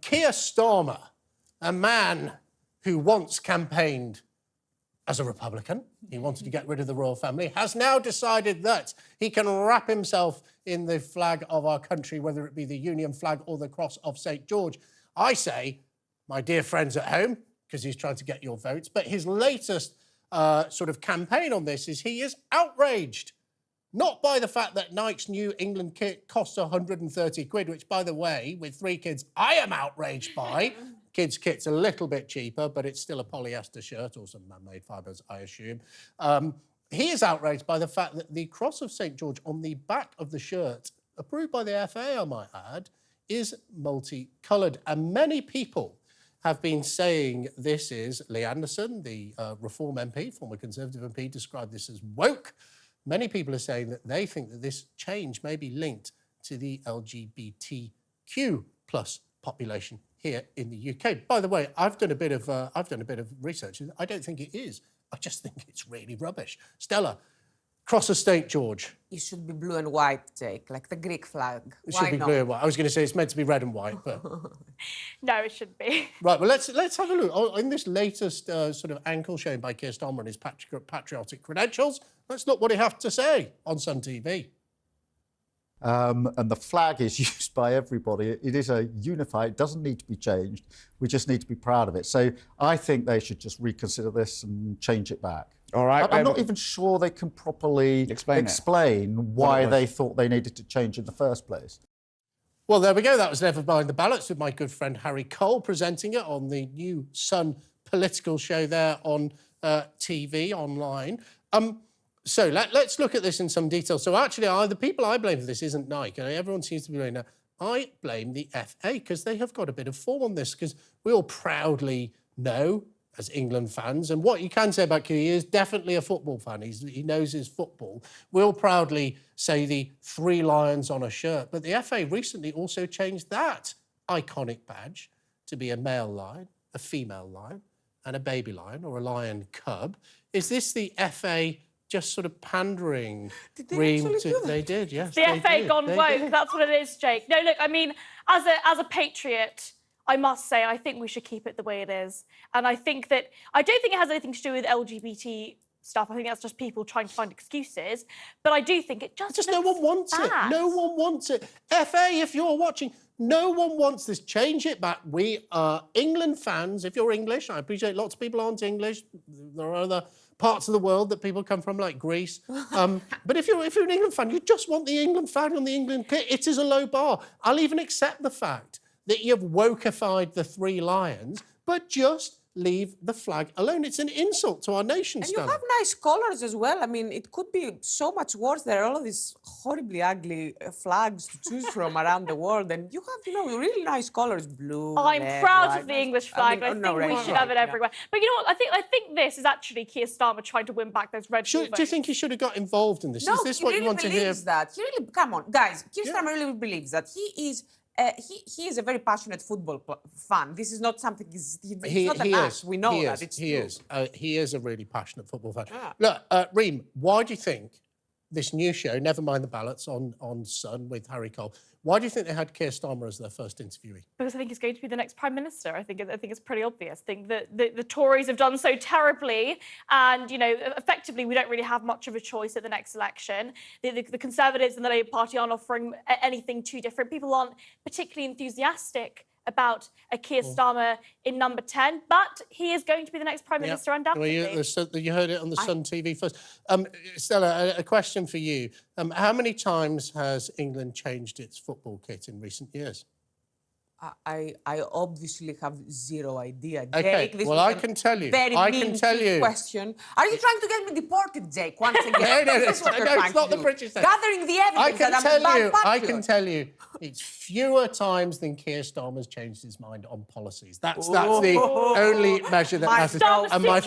Keir Starmer, a man who once campaigned as a Republican, he wanted to get rid of the royal family, has now decided that he can wrap himself in the flag of our country, whether it be the Union flag or the cross of St. George. I say, my dear friends at home, because he's trying to get your votes, but his latest sort of campaign on this is he is outraged. Not by the fact that Nike's new England kit costs 130 quid, which, by the way, with 3 kids, I am outraged by. Kids' kit's a little bit cheaper, but it's still a polyester shirt or some man-made fibres, I assume. He is outraged by the fact that the cross of St. George on the back of the shirt, approved by the FA, I might add, is multicoloured. And many people have been saying this is... Lee Anderson, the Reform MP, former Conservative MP, described this as woke. Many people are saying that they think that this change may be linked to the LGBTQ plus population here in the UK. By the way, I've done a bit of research. I don't think it is. I just think it's really rubbish. Stella, cross of St. George. It should be blue and white, Jake, like the Greek flag. It should be blue and white. I was going to say it's meant to be red and white, but... No, it should be. Right, well, let's have a look. In this latest sort of ankle shown by Keir Starmer and his patriotic credentials, let's look what he has to say on Sun TV. And the flag is used by everybody. It is a unify. It doesn't need to be changed. We just need to be proud of it. So I think they should just reconsider this and change it back. All right. I'm not even sure they can properly explain why they thought they needed to change in the first place. Well, there we go. That was Never Mind the Ballots with my good friend Harry Cole presenting it on the new Sun political show there on TV online. So let's look at this in some detail. So actually, the people I blame for this isn't Nike. Everyone seems to be blaming that. I blame the FA because they have got a bit of form on this, because we all proudly know, as England fans, and what you can say about Keir, he is definitely a football fan. He knows his football. We'll proudly say the 3 lions on a shirt, but the FA recently also changed that iconic badge to be a male lion, a female lion, and a baby lion, or a lion cub. Is this the FA just sort of pandering? Did they actually do that? They did, yes. The FA gone woke, that's what it is, Jake. No, look, I mean, as a patriot, I must say, I think we should keep it the way it is. And I think that... I don't think it has anything to do with LGBT stuff. I think that's just people trying to find excuses. But I do think it just no one wants bad. it. No one wants it. FA, if you're watching, no one wants this. Change it back. We are England fans. If you're English, I appreciate lots of people aren't English. There are other parts of the world that people come from, like Greece. But if you're an England fan, you just want the England flag on the England kit. It is a low bar. I'll even accept the fact that you've wokeified the 3 lions, but just leave the flag alone. It's an insult to our nation, And Stella. you have nice colours as well. I mean, it could be so much worse. There are all of these horribly ugly flags to choose from around the world, and you have, really nice colours, blue. I'm red, proud white. of the English flag. I think we should have it everywhere. But you know what? I think this is actually Keir Starmer trying to win back those red votes. Do you think he should have got involved in this? No, Is this he what really you want to hear? believes that. He really, come on, guys. Keir Starmer really believes that he is. He is a very passionate football fan. This is not something. He's not an act. We know that. It's true. He is a really passionate football fan. Yeah. Look, Reem, why do you think this new show, Never Mind the Ballots, on Sun with Harry Cole, why do you think they had Keir Starmer as their first interviewee? Because I think he's going to be the next Prime Minister. I think it's pretty obvious. I think that the Tories have done so terribly, and, effectively we don't really have much of a choice at the next election. The Conservatives and the Labour Party aren't offering anything too different. People aren't particularly enthusiastic about a Keir Starmer in number 10, but he is going to be the next Prime Minister, undoubtedly. Well, you heard it on the Sun TV first. Stella, a question for you. How many times has England changed its football kit in recent years? I obviously have zero idea. Okay, Jake, well, I can tell you. I can tell you. Question. Are you trying to get me deported, Jake? Once again, no, this is what you're trying it's not to the do. British thing. Gathering the evidence that I'm a bad patriot. I can tell you, it's fewer times than Keir Starmer's changed his mind on policies. That's the only measure that matters. And my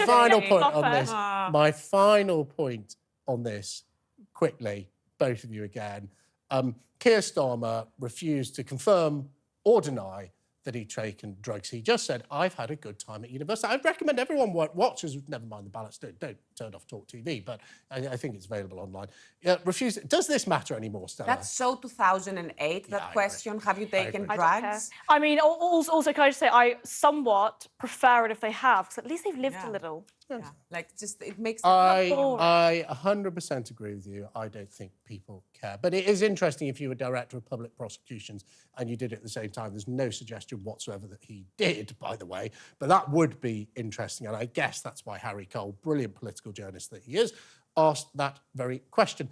final point on this, quickly, both of you again, Keir Starmer refused to confirm or deny that he'd taken drugs. He just said, I've had a good time at university. I'd recommend everyone watches Never Mind the Ballots. Don't turned off talkTV, but I think it's available online. Does this matter anymore, Stella? That's so 2008, that question. Have you taken drugs? I mean, also, can I just say, I somewhat prefer it if they have, because at least they've lived a little. Yeah, like just it makes it I 100% agree with you. I don't think people care. But it is interesting if you were Director of Public Prosecutions and you did it at the same time. There's no suggestion whatsoever that he did, by the way. But that would be interesting. And I guess that's why Harry Cole, brilliant political journalist that he is, asked that very question.